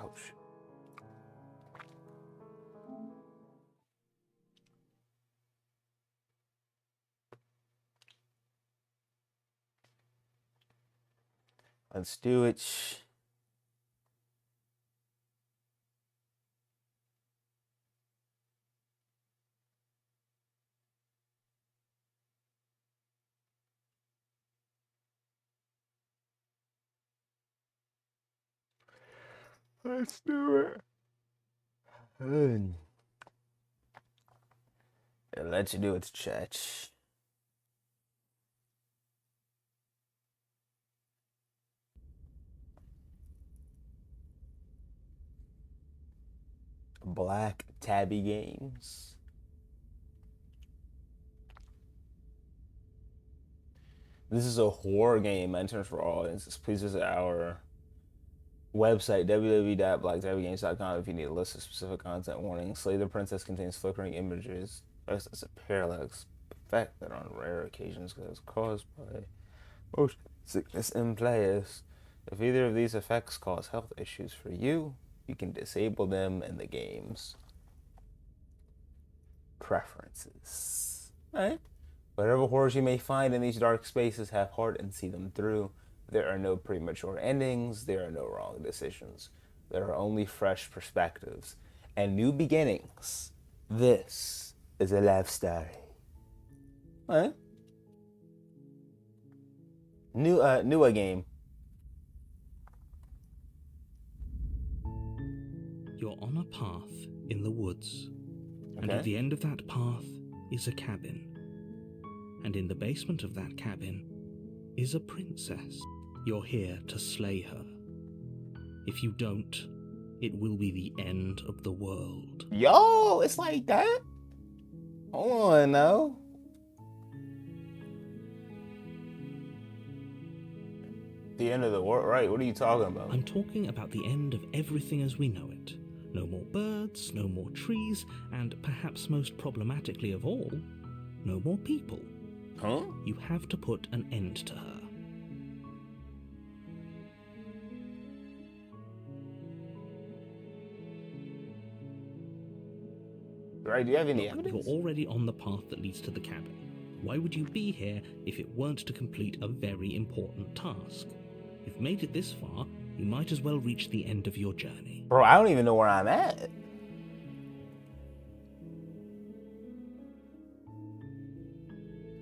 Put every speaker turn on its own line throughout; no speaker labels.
Ouch. Let's do it. Let's do it. Good. Let's do it, chat. Black Tabby Games. This is a horror game intended for all audiences. Please visit our website, www.blacktabbygames.com, if you need a list of specific content warnings. Slay the Princess contains flickering images. It's a parallax effect that on rare occasions is caused by motion sickness in players. If either of these effects cause health issues for you, you can disable them in the game's preferences. Alright. Whatever horrors you may find in these dark spaces, have heart and see them through. There are no premature endings. There are no wrong decisions. There are only fresh perspectives and new beginnings. This is a love story. Alright. New game.
You're on a path in the woods, and
Okay.
at the end of that path is a cabin. And in the basement of that cabin is a princess. You're here to slay her. If you don't, it will be the end of the world.
Yo, it's like that? Hold on now. The end of the world, right? What are you talking about?
I'm talking about the end of everything as we know it. No more birds, no more trees, and perhaps most problematically of all, no more people.
Huh?
You have to put an end to her.
Right, do you have any
Look,
evidence?
you're already on the path that leads to the cabin. Why would you be here if it weren't to complete a very important task? You've made it this far, you might as well reach the end of your journey.
Bro, I don't even know where I'm at.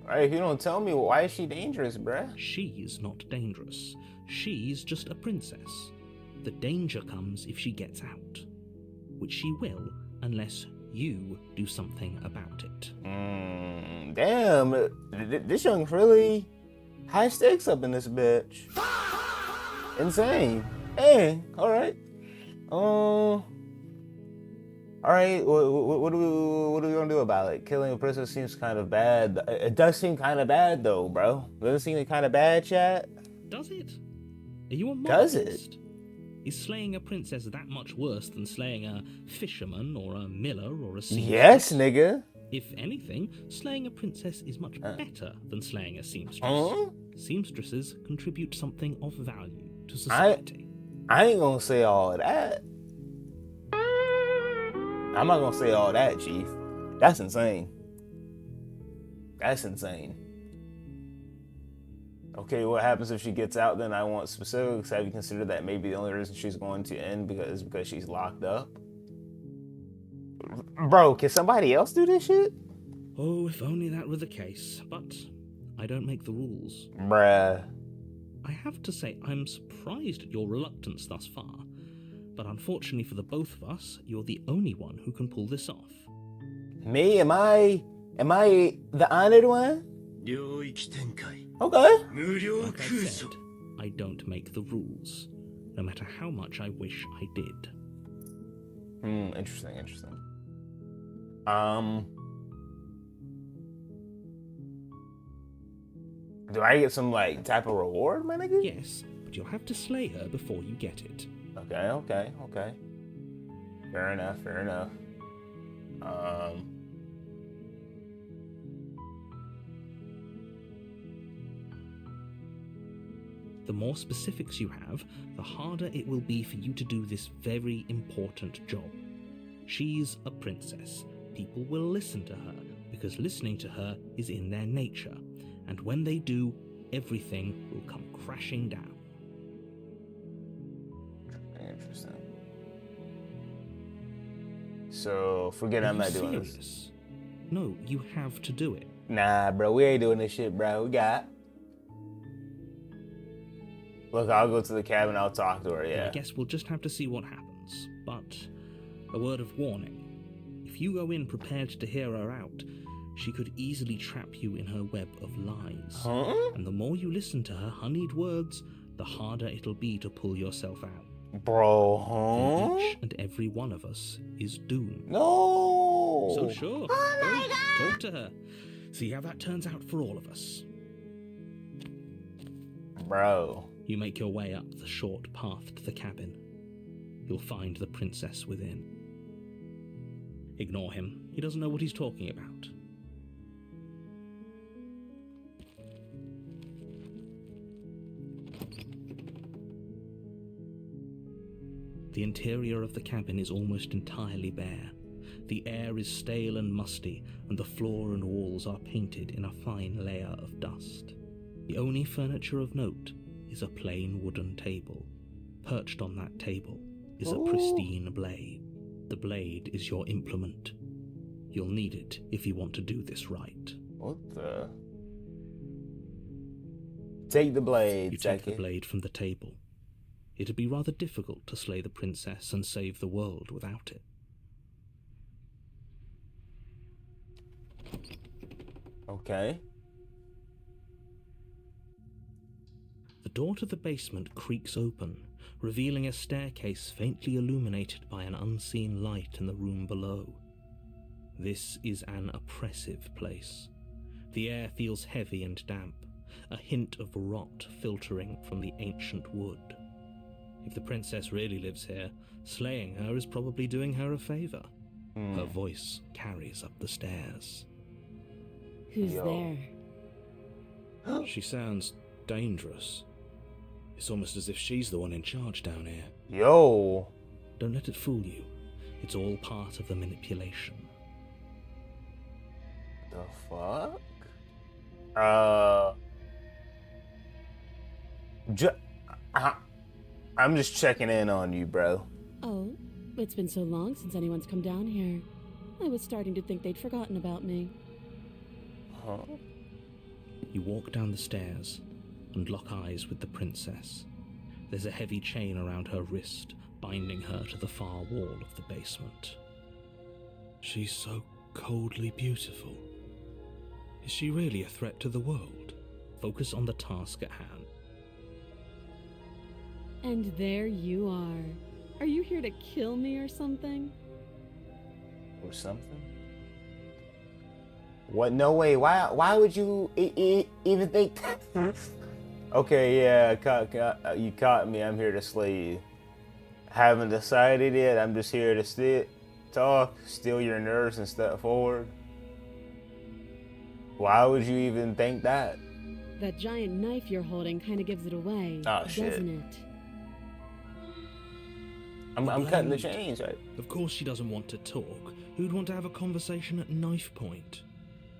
Right, if you don't tell me, why is she dangerous, bruh?
She's not dangerous. She's just a princess. The danger comes if she gets out. Which she will, unless you do something about it.
Damn, this young's really high stakes up in this bitch. Insane. Hey, alright. Alright, what are we gonna do about it? Killing a princess seems kind of bad. It does seem kind of bad though, bro. Doesn't it seem kind of bad, chat?
Does it? Are you a
Does it?
monarchist? Is slaying a princess that much worse than slaying a fisherman or a miller or a seamstress?
Yes, nigga.
If anything, slaying a princess is much better than slaying a seamstress.
Huh?
Seamstresses contribute something of value to society.
I ain't gonna say all of that. I'm not gonna say all that, Chief. That's insane. That's insane. Okay, what happens if she gets out then? I want specifics. Have you considered that maybe the only reason she's going to end is because she's locked up? Bro, can somebody else do this shit?
Oh, if only that were the case. But I don't make the rules.
Bruh.
I have to say, I'm surprised at your reluctance thus far. But unfortunately for the both of us, you're the only one who can pull this off.
Me? Am I the honored one?
領域展開
Okay.
無料
Like I
空
said,
想
I don't make the rules, no matter how much I wish I did.
Interesting. Do I get some like type of reward, my nigga?
Yes, but you'll have to slay her before you get it.
Okay. Fair enough.
The more specifics you have, the harder it will be for you to do this very important job. She's a princess. People will listen to her, because listening to her is in their nature, and when they do, everything will come crashing down.
Interesting. So, forget I'm not doing this.
Serious? No, you have to do it.
Nah, bro, we ain't doing this shit, bro. We got. Look, I'll go to the cabin, I'll talk to her,
I
yeah.
guess we'll just have to see what happens. But a word of warning. If you go in prepared to hear her out, she could easily trap you in her web of lies.
Huh?
And the more you listen to her honeyed words, the harder it'll be to pull yourself out.
Bro,
And
huh?
each and every one of us is doomed.
No!
So sure, go, talk to her. See how that turns out for all of us.
Bro.
You make your way up the short path to the cabin. You'll find the princess within. Ignore him. He doesn't know what he's talking about. The interior of the cabin is almost entirely bare. The air is stale and musty, and the floor and walls are painted in a fine layer of dust. The only furniture of note is a plain wooden table. Perched on that table is a pristine blade. The blade is your implement. You'll need it if you want to do this right.
What the? Take the blade,
You take
Jackie.
the blade from the table. It'd be rather difficult to slay the princess and save the world without it.
Okay.
The door to the basement creaks open, revealing a staircase faintly illuminated by an unseen light in the room below. This is an oppressive place. The air feels heavy and damp, a hint of rot filtering from the ancient wood. If the princess really lives here, slaying her is probably doing her a favor. Her voice carries up the stairs.
Who's
Yo.
there?
She sounds dangerous. It's almost as if she's the one in charge down here.
Yo.
Don't let it fool you. It's all part of the manipulation.
The fuck? I'm just checking in on you, bro.
Oh, it's been so long since anyone's come down here. I was starting to think they'd forgotten about me.
Huh?
You walk down the stairs and lock eyes with the princess. There's a heavy chain around her wrist, binding her to the far wall of the basement. She's so coldly beautiful. Is she really a threat to the world? Focus on the task at hand.
And there you are. Are you here to kill me or something?
Or something? What? No way. Why would you even think that? Okay, yeah, you caught me. I'm here to slay you. Haven't decided yet. I'm just here to talk, steal your nerves, and step forward. Why would you even think that?
That giant knife you're holding kind of gives it away,
Oh, shit.
doesn't it?
I'm cutting the chains, right?
Of course she doesn't want to talk. Who'd want to have a conversation at knife point?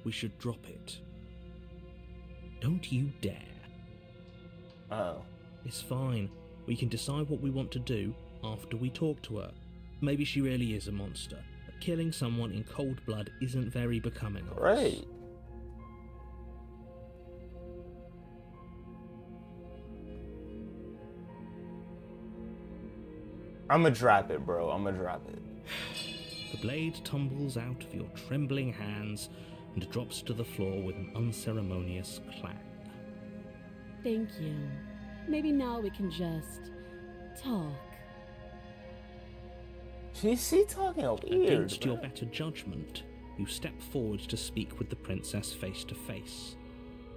We should drop it. Don't you dare.
Oh.
It's fine. We can decide what we want to do after we talk to her. Maybe she really is a monster, but killing someone in cold blood isn't very becoming of us.
Right. I'ma drop it, bro. I'ma drop it.
The blade tumbles out of your trembling hands and drops to the floor with an unceremonious clang.
Thank you. Maybe now we can just talk.
She's talking weird.
Against your
bro.
better judgment, you step forward to speak with the princess face to face.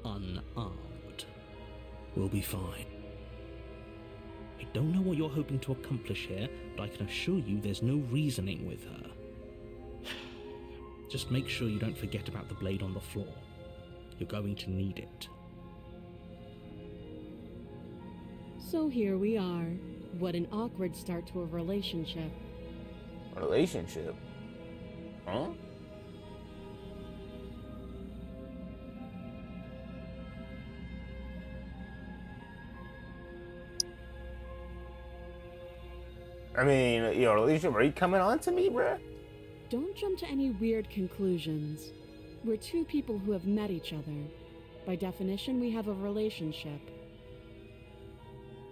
Unarmed. We'll be fine. I don't know what you're hoping to accomplish here, but I can assure you there's no reasoning with her. Just make sure you don't forget about the blade on the floor. You're going to need it.
So here we are. What an awkward start to a relationship.
Relationship? Huh? I mean, relationship, are you coming on to me, bruh?
Don't jump to any weird conclusions. We're two people who have met each other. By definition, we have a relationship.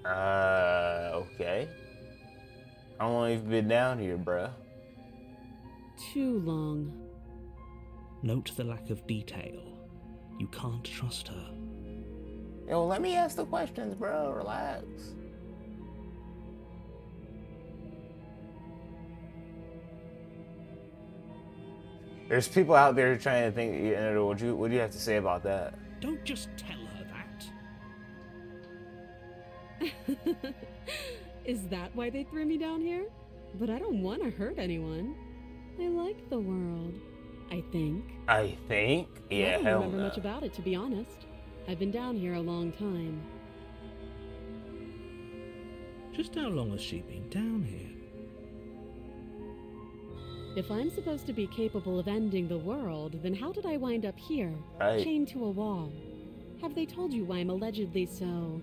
Okay. How long have you been down here, bruh?
Too long.
Note the lack of detail. You can't trust her.
Yo, let me ask the questions, bro. Relax. There's people out there trying to think, what do you have to say about that?
Don't just tell her that.
Is that why they threw me down here? But I don't want to hurt anyone. I like the world, I think.
I think? Yeah,
I don't
hell
remember
no.
much about it, to be honest. I've been down here a long time.
Just how long has she been down here?
If I'm supposed to be capable of ending the world, then how did I wind up here,
Right.
chained to a wall? Have they told you why I'm allegedly so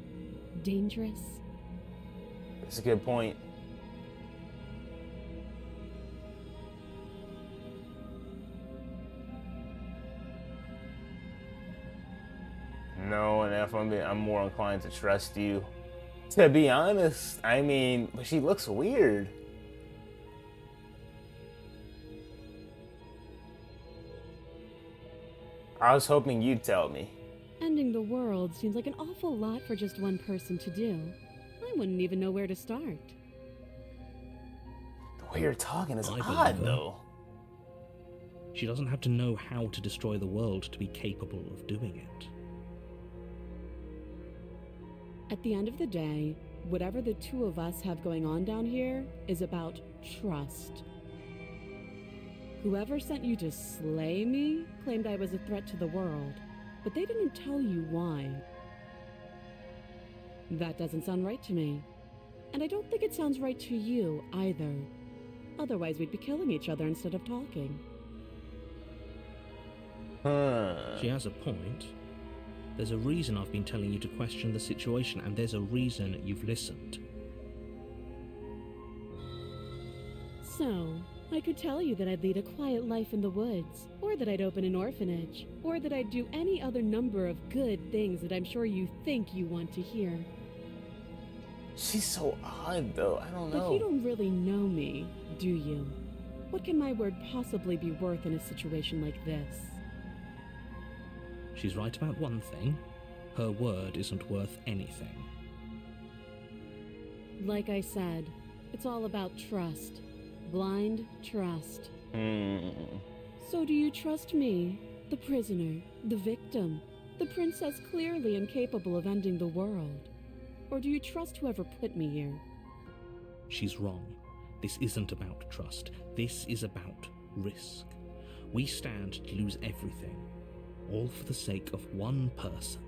dangerous?
That's a good point. No, and if I'm more inclined to trust you. To be honest, I mean, but she looks weird. I was hoping you'd tell me.
Ending the world seems like an awful lot for just one person to do. I wouldn't even know where to start.
The way you're talking is
I believe
odd,
her.
though.
She doesn't have to know how to destroy the world to be capable of doing it.
At the end of the day, whatever the two of us have going on down here is about trust. Whoever sent you to slay me claimed I was a threat to the world, but they didn't tell you why. That doesn't sound right to me. And I don't think it sounds right to you either. Otherwise, we'd be killing each other instead of talking.
She has a point. There's a reason I've been telling you to question the situation, and there's a reason you've listened.
So, I could tell you that I'd lead a quiet life in the woods, or that I'd open an orphanage, or that I'd do any other number of good things that I'm sure you think you want to hear.
She's so odd, though. I don't
But
know.
you don't really know me, do you? What can my word possibly be worth in a situation like this?
She's right about one thing. Her word isn't worth anything.
Like I said, it's all about trust. Blind trust. So do you trust me, the prisoner, the victim, the princess clearly incapable of ending the world? Or do you trust whoever put me here?
She's wrong. This isn't about trust. This is about risk. We stand to lose everything, all for the sake of one person,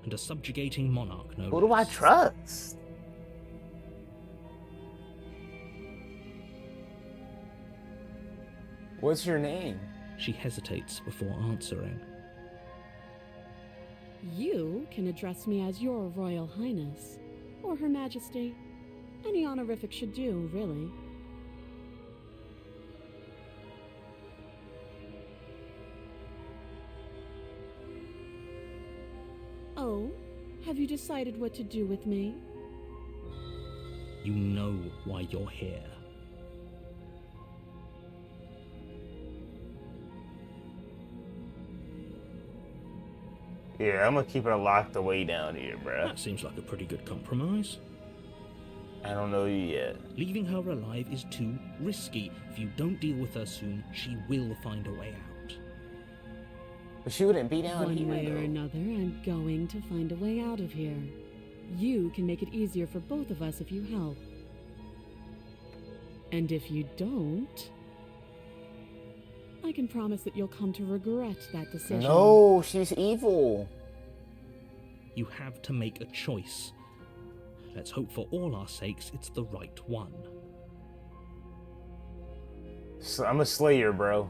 and a subjugating monarch no
Who do I
less.
trust? What's your name?
She hesitates before answering.
You can address me as Your Royal Highness, or Her Majesty. Any honorific should do, really. Oh, have you decided what to do with me?
You know why you're here.
Yeah, I'm gonna keep it locked away down here, bruh.
That seems like a pretty good compromise.
I don't know you yet.
Leaving her alive is too risky. If you don't deal with her soon, she will find a way out.
But she wouldn't be down
One
here,
way or
though.
another, I'm going to find a way out of here. You can make it easier for both of us if you help. And if you don't, I can promise that you'll come to regret that decision.
No, she's evil.
You have to make a choice. Let's hope for all our sakes it's the right one.
So I'm a slayer, bro.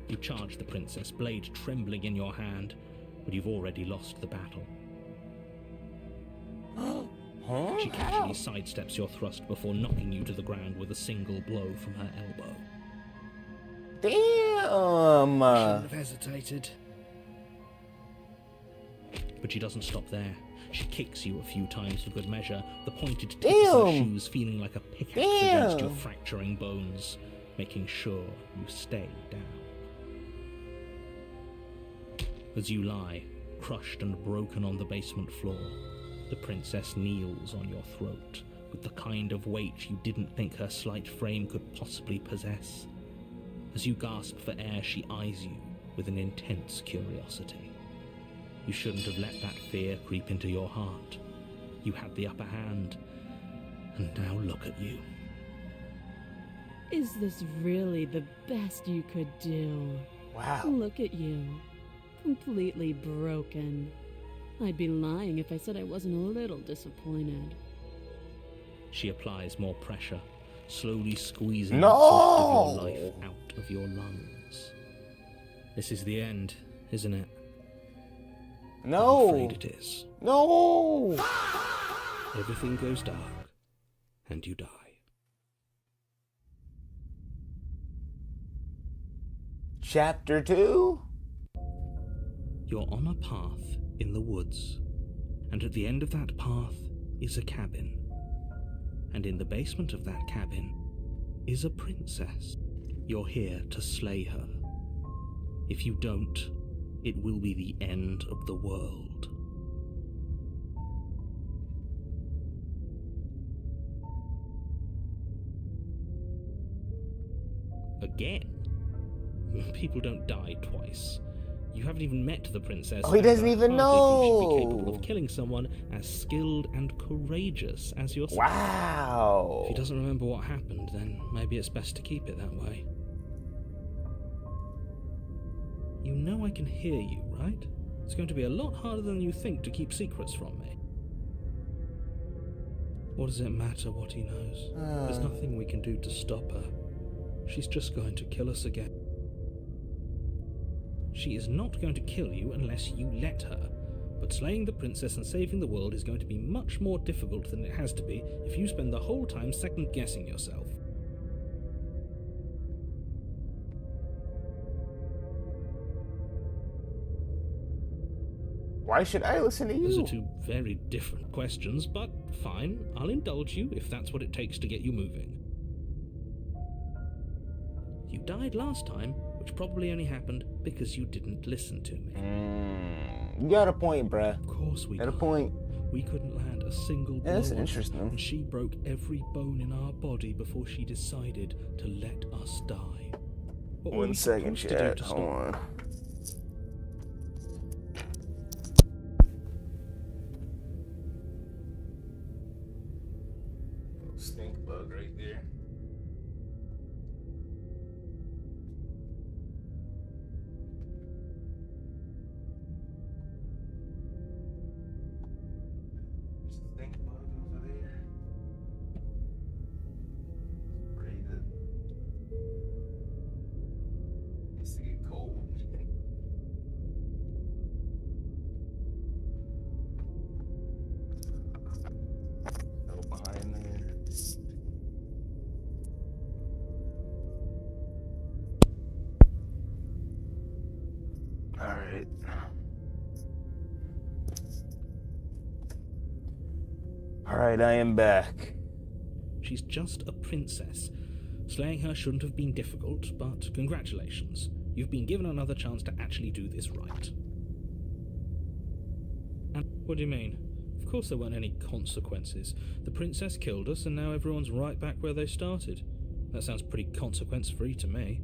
You charge the princess, blade trembling in your hand, but you've already lost the battle.
Huh?
She casually sidesteps your thrust before knocking you to the ground with a single blow from her elbow.
Damn!
Shouldn't have hesitated. But she doesn't stop there. She kicks you a few times for good measure, the pointed tips of her shoes feeling like a pickaxe against your fracturing bones, making sure you stay down. As you lie, crushed and broken on the basement floor, the princess kneels on your throat with the kind of weight you didn't think her slight frame could possibly possess. As you gasp for air, she eyes you with an intense curiosity. You shouldn't have let that fear creep into your heart. You had the upper hand, and now look at you.
Is this really the best you could do?
Wow.
Look at you. Completely broken. I'd be lying if I said I wasn't a little disappointed.
She applies more pressure, slowly squeezing
No!
most of your life out of your lungs. This is the end, isn't it?
No.
I'm afraid it is.
No.
Everything goes dark, and you die.
Chapter 2?
You're on a path in the woods, and at the end of that path is a cabin. And in the basement of that cabin is a princess. You're here to slay her. If you don't, it will be the end of the world. Again? People don't die twice. You haven't even met the princess.
Oh, he doesn't
and I
even
hardly think she'd be capable
know.
of killing someone as skilled and courageous as yourself.
Wow.
If he doesn't remember what happened, then maybe it's best to keep it that way. You know I can hear you, right? It's going to be a lot harder than you think to keep secrets from me. What does it matter what he knows? There's nothing we can do to stop her. She's just going to kill us again. She is not going to kill you unless you let her, but slaying the princess and saving the world is going to be much more difficult than it has to be if you spend the whole time second-guessing yourself.
Why should I listen to
Those
you?
are two very different questions, but fine, I'll indulge you if that's what it takes to get you moving. You died last time, which probably only happened because you didn't listen to me.
You got a point, bruh.
Of course we
Got a
died.
point.
We couldn't land a single blow
That's
on her,
interesting.
and she broke every bone in our body before she decided to let us die. What were we
1 second,
supposed to do
chat.
to
Hold
stop her?
on. Stink bug right there. Stink bug over there. Breathe it. Needs to get cold. Go behind there. Alright. Alright, I am back.
She's just a princess. Slaying her shouldn't have been difficult, but congratulations. You've been given another chance to actually do this right. And what do you mean? Of course there weren't any consequences. The princess killed us, and now everyone's right back where they started. That sounds pretty consequence-free to me.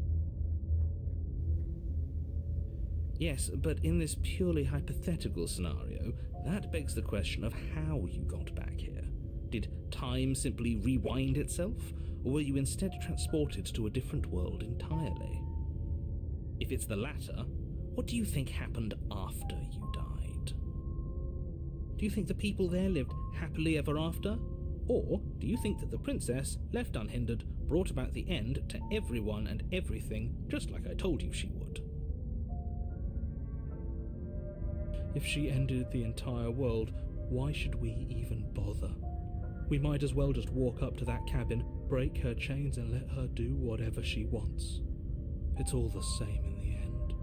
Yes, but in this purely hypothetical scenario, that begs the question of how you got back here. Did time simply rewind itself, or were you instead transported to a different world entirely? If it's the latter, what do you think happened after you died? Do you think the people there lived happily ever after? Or do you think that the princess, left unhindered, brought about the end to everyone and everything, just like I told you she would? If she ended the entire world, why should we even bother? We might as well just walk up to that cabin, break her chains and let her do whatever she wants. It's all the same in the end.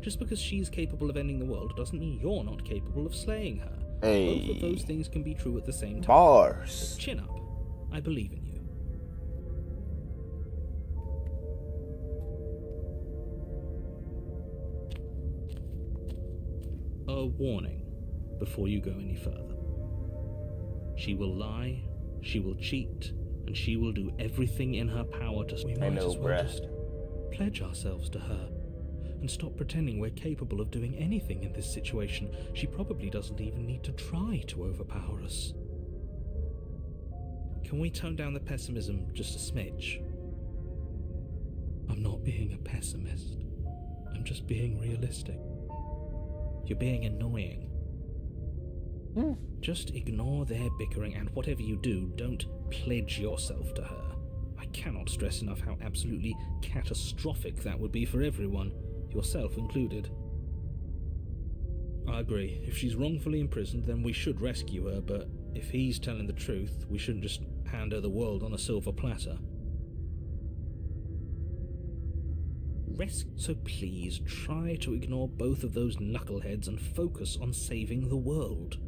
Just because she's capable of ending the world doesn't mean you're not capable of slaying her.
Hey.
Both of those things can be true at the same time.
Bars.
Chin up. I believe in you. A warning before you go any further. She will lie, she will cheat, and she will do everything in her power to... We might as well just pledge ourselves to her and stop pretending we're capable of doing anything in this situation. She probably doesn't even need to try to overpower us. Can we tone down the pessimism just a smidge? I'm not being a pessimist. I'm just being realistic. You're being annoying. Just ignore their bickering, and whatever you do, don't pledge yourself to her. I cannot stress enough how absolutely catastrophic that would be for everyone, yourself included. I agree. If she's wrongfully imprisoned, then we should rescue her, but if he's telling the truth, we shouldn't just hand her the world on a silver platter. So please, try to ignore both of those knuckleheads and focus on saving the world.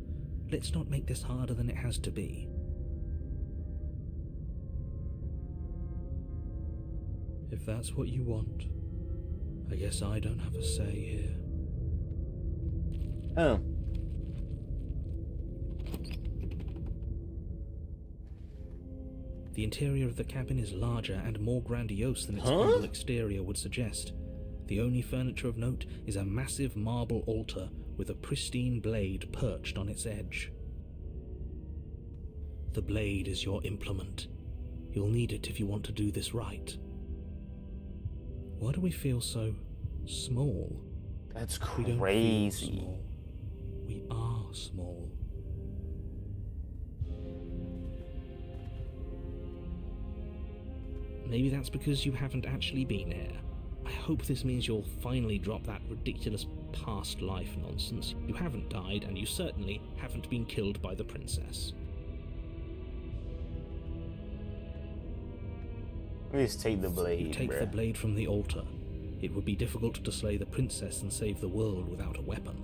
Let's not make this harder than it has to be. If that's what you want, I guess I don't have a say here.
Oh.
The interior of the cabin is larger and more grandiose than its humble exterior would suggest. The only furniture of note is a massive marble altar with a pristine blade perched on its edge. The blade is your implement. You'll need it if you want to do this right. Why do we feel so small?
That's
We don't feel
crazy.
small. We are small. Maybe that's because you haven't actually been here. I hope this means you'll finally drop that ridiculous past life nonsense. You haven't died, and you certainly haven't been killed by the princess.
Let me just take the blade,
You take
bruh.
the blade from the altar. It would be difficult to slay the princess and save the world without a weapon.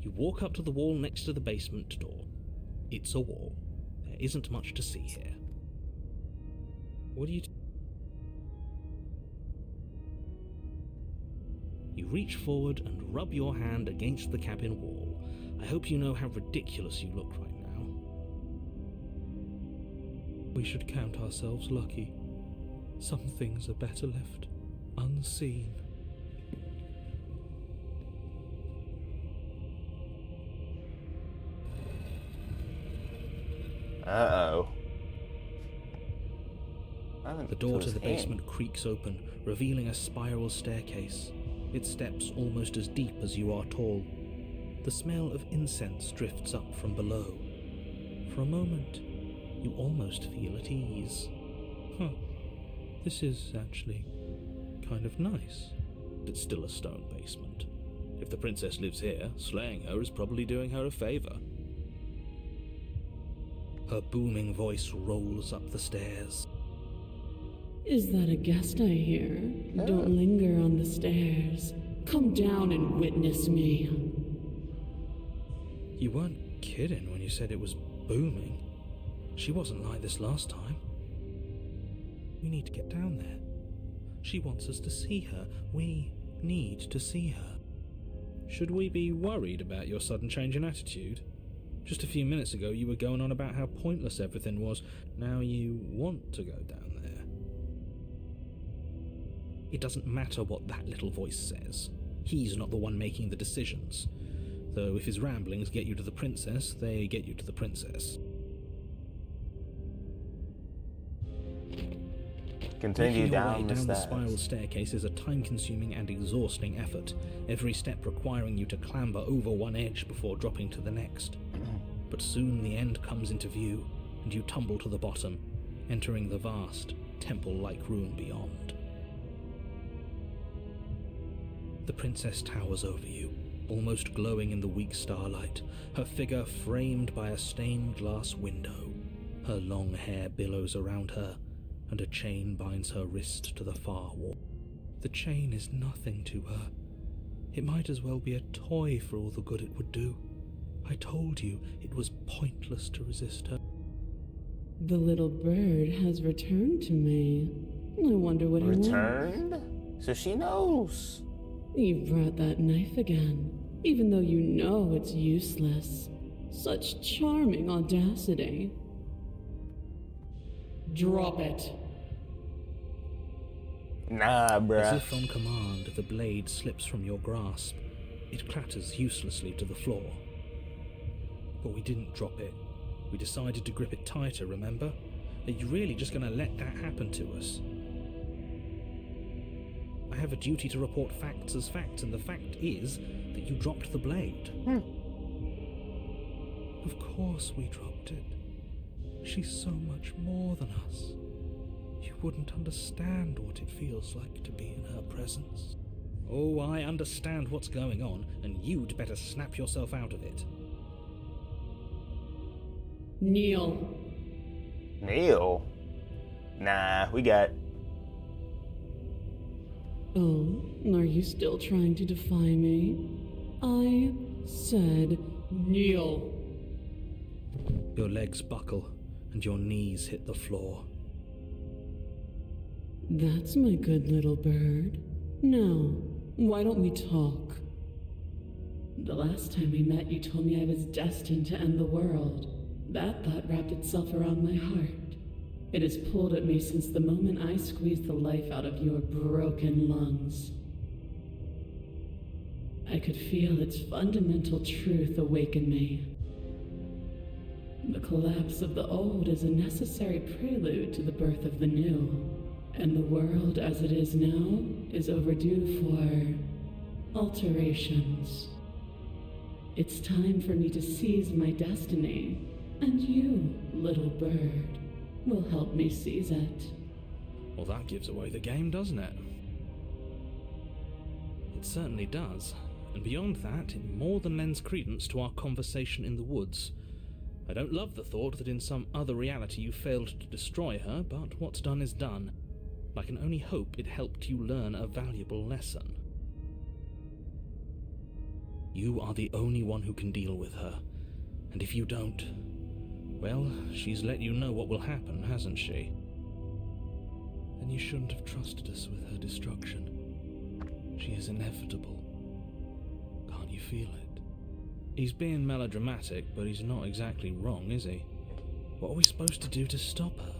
You walk up to the wall next to the basement door. It's a wall. There isn't much to see here. What do you... You reach forward and rub your hand against the cabin wall. I hope you know how ridiculous you look right now. We should count ourselves lucky. Some things are better left unseen.
Uh-oh.
The door to the basement creaks open, revealing a spiral staircase. Its steps almost as deep as you are tall. The smell of incense drifts up from below. For a moment, you almost feel at ease. This is actually kind of nice. It's still a stone basement. If the princess lives here, slaying her is probably doing her a favor. Her booming voice rolls up the stairs.
Is that a guest I hear? Don't linger on the stairs. Come down and witness me.
You weren't kidding when you said it was booming. She wasn't like this last time. We need to get down there. She wants us to see her. We need to see her. Should we be worried about your sudden change in attitude? Just a few minutes ago you were going on about how pointless everything was. Now you want to go down there. It doesn't matter what that little voice says. He's not the one making the decisions. Though if his ramblings get you to the princess, they get you to the princess.
Continue
Making your way
down the
down the
stairs.
spiral staircase is a time-consuming and exhausting effort, every step requiring you to clamber over one edge before dropping to the next. But soon the end comes into view, and you tumble to the bottom, entering the vast, temple-like room beyond. The princess towers over you, almost glowing in the weak starlight, her figure framed by a stained glass window. Her long hair billows around her, and a chain binds her wrist to the far wall. The chain is nothing to her. It might as well be a toy for all the good it would do. I told you it was pointless to resist her.
The little bird has returned to me. I wonder what he wants.
Returned? So she knows.
You brought that knife again, even though you know it's useless. Such charming audacity. Drop it.
Nah,
As
bruh.
if on command, the blade slips from your grasp. It clatters uselessly to the floor. But we didn't drop it. We decided to grip it tighter, remember? Are you really just going to let that happen to us? I have a duty to report facts as facts, and the fact is that you dropped the blade. Of course we dropped it. She's so much more than us. You wouldn't understand what it feels like to be in her presence. Oh, I understand what's going on, and you'd better snap yourself out of it.
Kneel.
Neil? Nah, we got.
Oh, are you still trying to defy me? I said kneel.
Your legs buckle, and your knees hit the floor.
That's my good little bird. Now, why don't we talk? The last time we met, you told me I was destined to end the world. That thought wrapped itself around my heart. It has pulled at me since the moment I squeezed the life out of your broken lungs. I could feel its fundamental truth awaken me. The collapse of the old is a necessary prelude to the birth of the new, and the world as it is now is overdue for alterations. It's time for me to seize my destiny, and you, little bird, will help me seize it.
Well, that gives away the game, doesn't it? It certainly does. And beyond that, it more than lends credence to our conversation in the woods. I don't love the thought that in some other reality you failed to destroy her, but what's done is done. I can only hope it helped you learn a valuable lesson. You are the only one who can deal with her, and if you don't, well, she's let you know what will happen, hasn't she? Then you shouldn't have trusted us with her destruction. She is inevitable. Can't you feel it? He's being melodramatic, but he's not exactly wrong, is he? What are we supposed to do to stop her?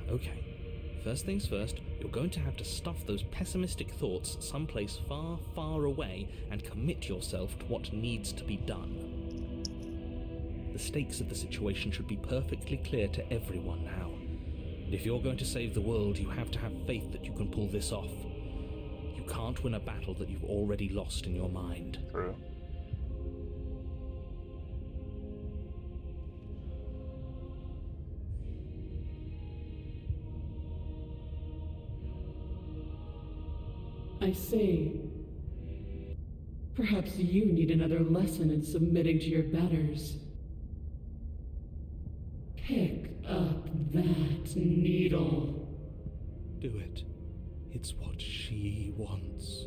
Okay, first things first, you're going to have to stuff those pessimistic thoughts someplace far, far away and commit yourself to what needs to be done. The stakes of the situation should be perfectly clear to everyone now. And if you're going to save the world, you have to have faith that you can pull this off. You can't win a battle that you've already lost in your mind.
True.
I see. Perhaps you need another lesson in submitting to your betters. Pick up that needle.
Do it. It's what she wants.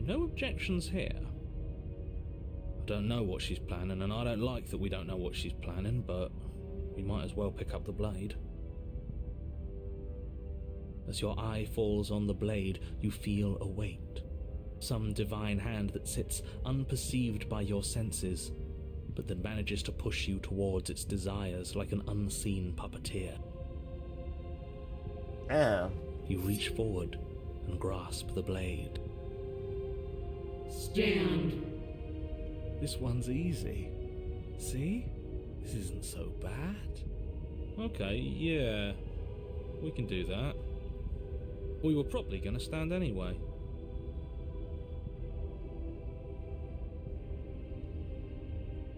No objections here. I don't know what she's planning, and I don't like that we don't know what she's planning, but we might as well pick up the blade. As your eye falls on the blade, you feel a weight. Some divine hand that sits unperceived by your senses, but that manages to push you towards its desires like an unseen puppeteer.
Damn.
You reach forward and grasp the blade.
Stand.
This one's easy. See? This isn't so bad. Okay, yeah. We can do that. We were probably going to stand anyway.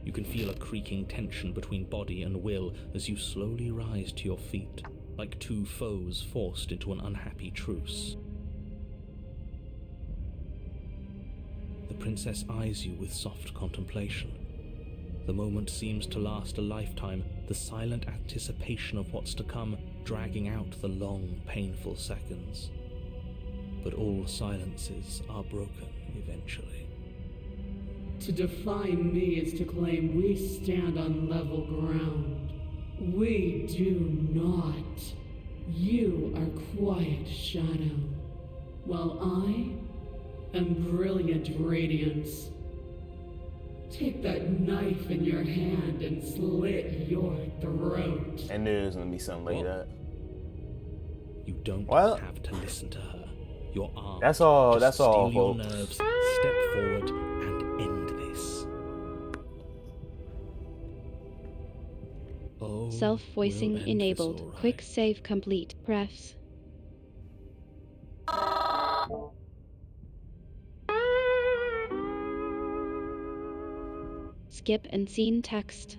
You can feel a creaking tension between body and will as you slowly rise to your feet, like two foes forced into an unhappy truce. The princess eyes you with soft contemplation. The moment seems to last a lifetime, the silent anticipation of what's to come dragging out the long, painful seconds. But all silences are broken eventually.
To defy me is to claim we stand on level ground. We do not. You are quiet shadow, while I am brilliant radiance. Take that knife in your hand and slit your throat.
I knew there was gonna be something like that.
You don't
Well,
have to listen to her. Your arm.
that's all.
Just
That's all,
steel your
folks.
nerves, step forward, and end this. Oh,
Self-voicing
we'll end
enabled.
this all right.
Quick save complete. Prefs. Skip and scene text.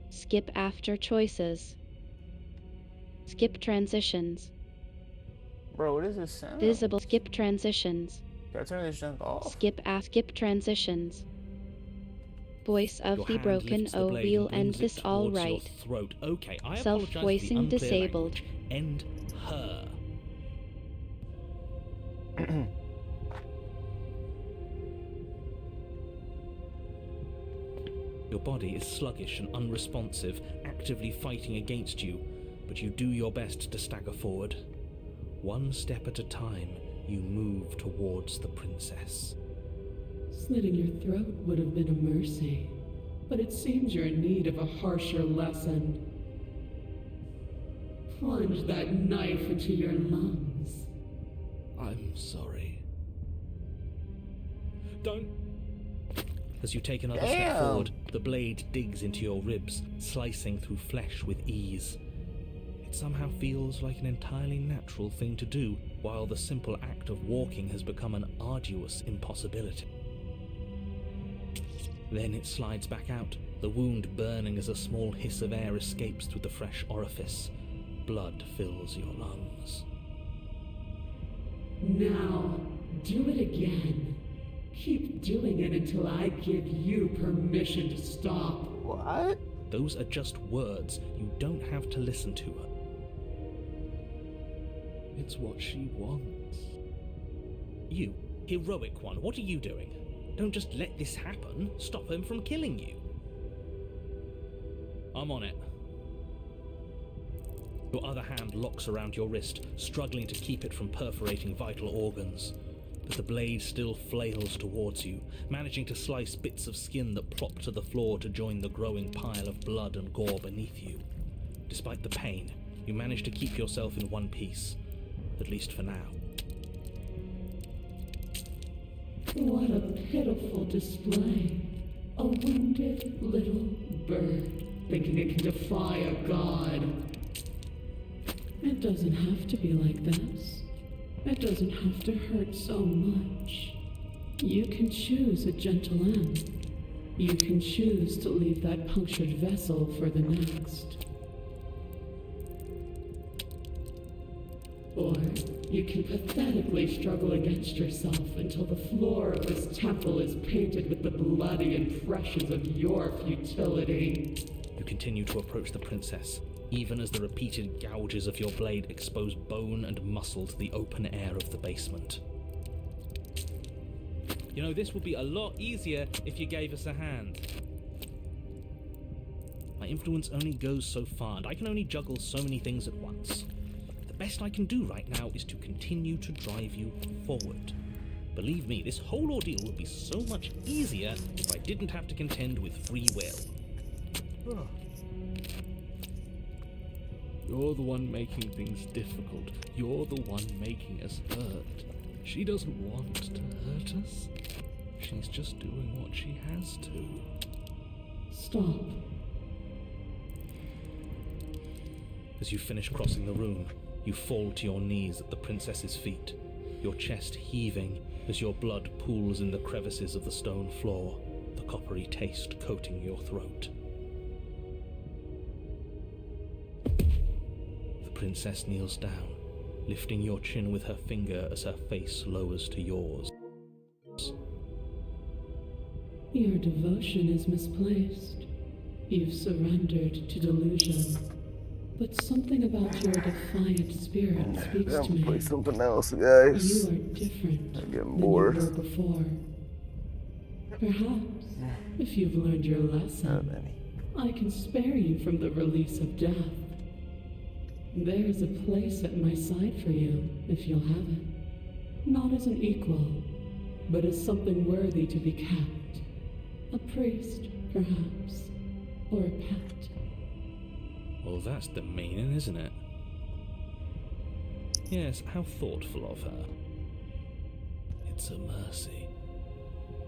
Skip after choices. Skip transitions.
Bro, what is this sound?
Visible. Skip transitions.
Can I turn this junk off?
Skip transitions. Voice of
Your
the
hand
broken
lifts the
O.
blade
We'll
and
end
brings
this
it
all
towards your
right.
throat. Okay, I apologize for the
Self-voicing
unclear
disabled.
language. End her. Your body is sluggish and unresponsive, actively fighting against you, but you do your best to stagger forward. One step at a time, you move towards the princess.
Slitting your throat would have been a mercy, but it seems you're in need of a harsher lesson. Plunge that knife into your lungs.
I'm sorry. Don't. As you take another step
Damn.
forward, the blade digs into your ribs, slicing through flesh with ease. It somehow feels like an entirely natural thing to do, while the simple act of walking has become an arduous impossibility. Then it slides back out, the wound burning as a small hiss of air escapes through the fresh orifice. Blood fills your lungs.
Now, do it again. Keep doing it until I give you permission to stop.
What?
Those are just words. You don't have to listen to her. It's what she wants. You, heroic one, what are you doing? Don't just let this happen. Stop him from killing you. I'm on it. Your other hand locks around your wrist, struggling to keep it from perforating vital organs. But the blade still flails towards you, managing to slice bits of skin that plop to the floor to join the growing pile of blood and gore beneath you. Despite the pain, you manage to keep yourself in one piece, at least for now.
What a pitiful display. A wounded little bird thinking it can defy a god. It doesn't have to be like this. It doesn't have to hurt so much. You can choose a gentle end. You can choose to leave that punctured vessel for the next. Or you can pathetically struggle against yourself until the floor of this temple is painted with the bloody impressions of your futility.
You continue to approach the princess, even as the repeated gouges of your blade expose bone and muscle to the open air of the basement. You know, this would be a lot easier if you gave us a hand. My influence only goes so far, and I can only juggle so many things at once. The best I can do right now is to continue to drive you forward. Believe me, this whole ordeal would be so much easier if I didn't have to contend with free will. You're the one making things difficult. You're the one making us hurt. She doesn't want to hurt us. She's just doing what she has to.
Stop.
As you finish crossing the room, you fall to your knees at the princess's feet, your chest heaving as your blood pools in the crevices of the stone floor, the coppery taste coating your throat. The princess kneels down, lifting your chin with her finger as her face lowers to yours.
Your devotion is misplaced. You've surrendered to delusion. But something about your defiant spirit speaks to me.
Play something else, guys.
You are different
I'm getting
than
bored.
you were before. Perhaps, if you've learned your lesson, I can spare you from the release of death. There is a place at my side for you, if you'll have it. Not as an equal, but as something worthy to be kept. A priest, perhaps, or a pet.
Well, that's demeaning, isn't it? Yes, how thoughtful of her. It's a mercy.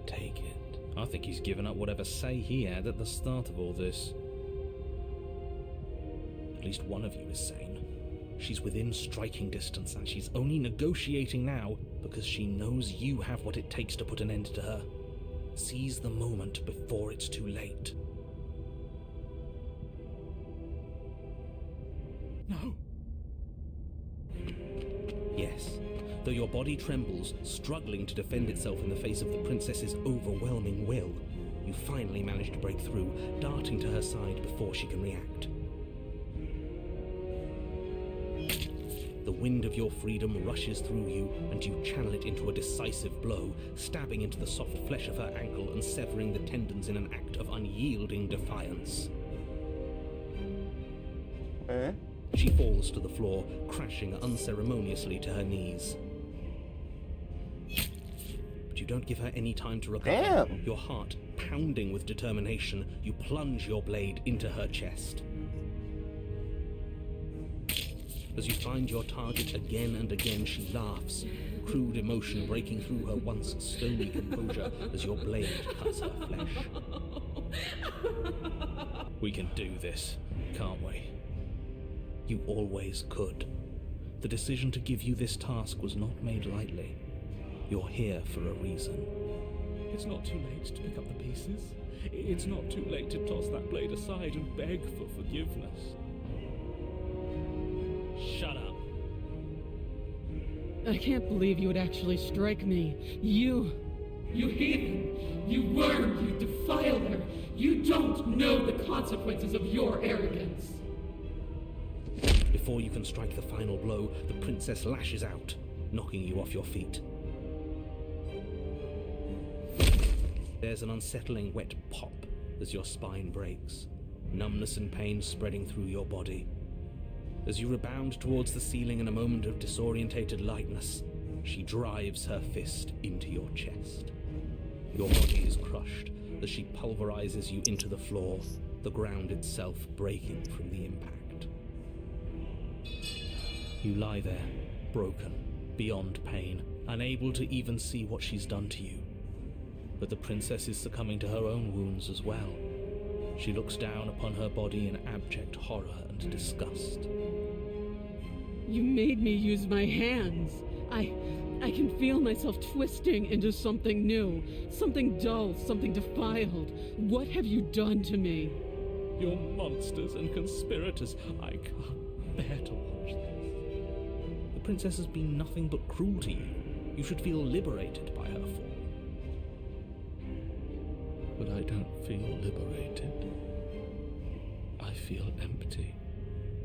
Take it. I think he's given up whatever say he had at the start of all this. At least one of you is sane. She's within striking distance, and she's only negotiating now because she knows you have what it takes to put an end to her. Seize the moment before it's too late. No. Yes, though your body trembles, struggling to defend itself in the face of the princess's overwhelming will, you finally manage to break through, darting to her side before she can react. The wind of your freedom rushes through you, and you channel it into a decisive blow, stabbing into the soft flesh of her ankle and severing the tendons in an act of unyielding defiance. She falls to the floor, crashing unceremoniously to her knees. But you don't give her any time to recover.
Damn.
Your heart pounding with determination, you plunge your blade into her chest. As you find your target again and again, she laughs, crude emotion breaking through her once stony composure as your blade cuts her flesh. We can do this, can't we? You always could. The decision to give you this task was not made lightly. You're here for a reason. It's not too late to pick up the pieces. It's not too late to toss that blade aside and beg for forgiveness. Shut up.
I can't believe you would actually strike me. You heathen! You worm! You defiler! You don't know the consequences of your arrogance!
Before you can strike the final blow, the princess lashes out, knocking you off your feet. There's an unsettling wet pop as your spine breaks, numbness and pain spreading through your body. As you rebound towards the ceiling in a moment of disorientated lightness, she drives her fist into your chest. Your body is crushed as she pulverizes you into the floor, the ground itself breaking from the impact. You lie there, broken, beyond pain, unable to even see what she's done to you. But the princess is succumbing to her own wounds as well. She looks down upon her body in abject horror and disgust.
You made me use my hands. I can feel myself twisting into something new, something dull, something defiled. What have you done to me?
You're monsters and conspirators. I can't bear to watch this. The princess has been nothing but cruel to you. You should feel liberated by her fall. But I don't feel liberated. I feel empty.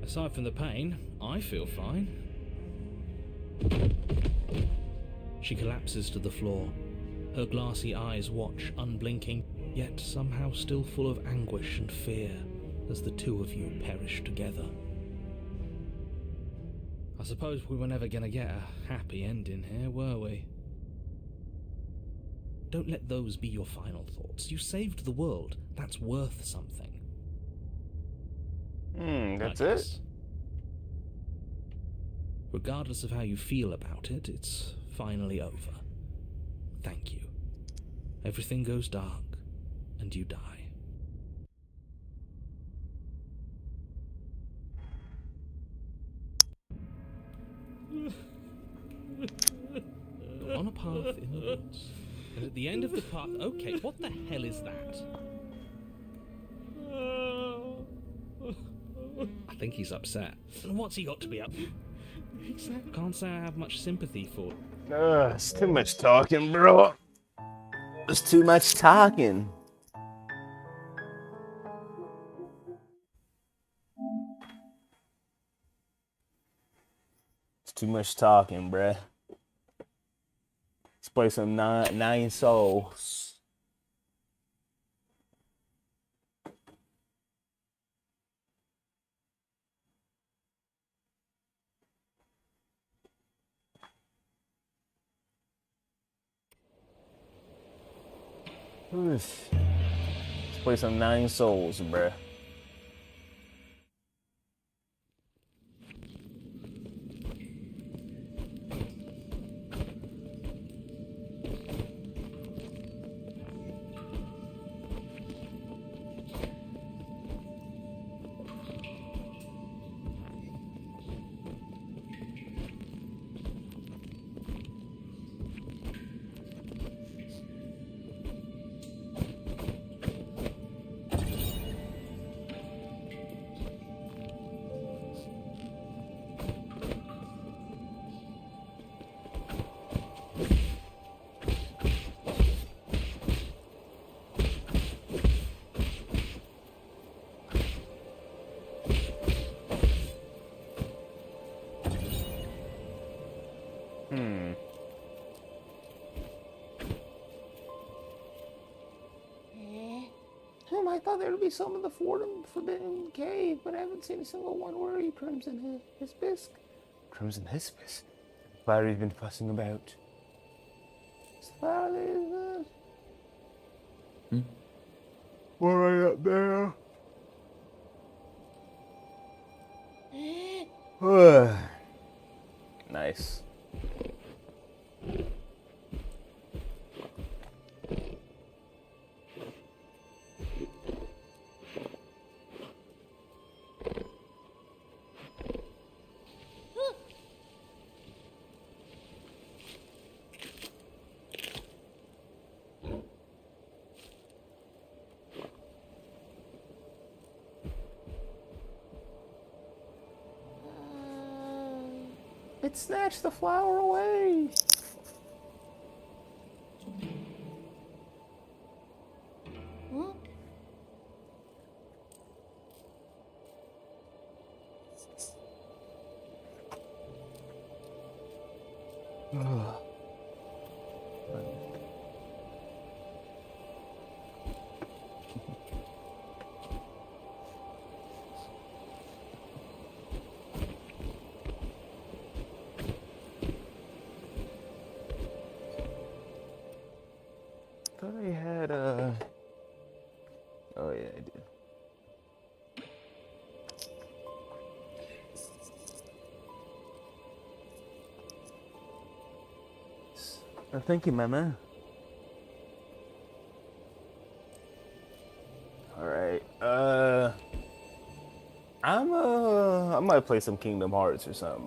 Aside from the pain, I feel fine. She collapses to the floor. Her glassy eyes watch, unblinking, yet somehow still full of anguish and fear, as the two of you perish together. I suppose we were never gonna get a happy ending here, were we? Don't let those be your final thoughts. You saved the world. That's worth something.
That's it?
Regardless of how you feel about it, it's finally over. Thank you. Everything goes dark, and you die. path in the woods. And at the end of the path... Okay, what the hell is that? I think he's upset. And what's he got to be up? Can't say I have much sympathy for.
It's too much talking, bro. It's too much talking. It's too much talking, bruh. Let's play some Nine Souls. Let's play some Nine Souls, bruh. I thought there would be some in the Forbidden Cave, but I haven't seen a single one. Where are you, Crimson Hispisk? Crimson Hispisk? The flower you've been fussing about. It's the flower that is, What are you up there? Nice. It snatched the flower away. I thought I had Oh yeah, I do. Thank you, Mama. All right. I might play some Kingdom Hearts or something, bro.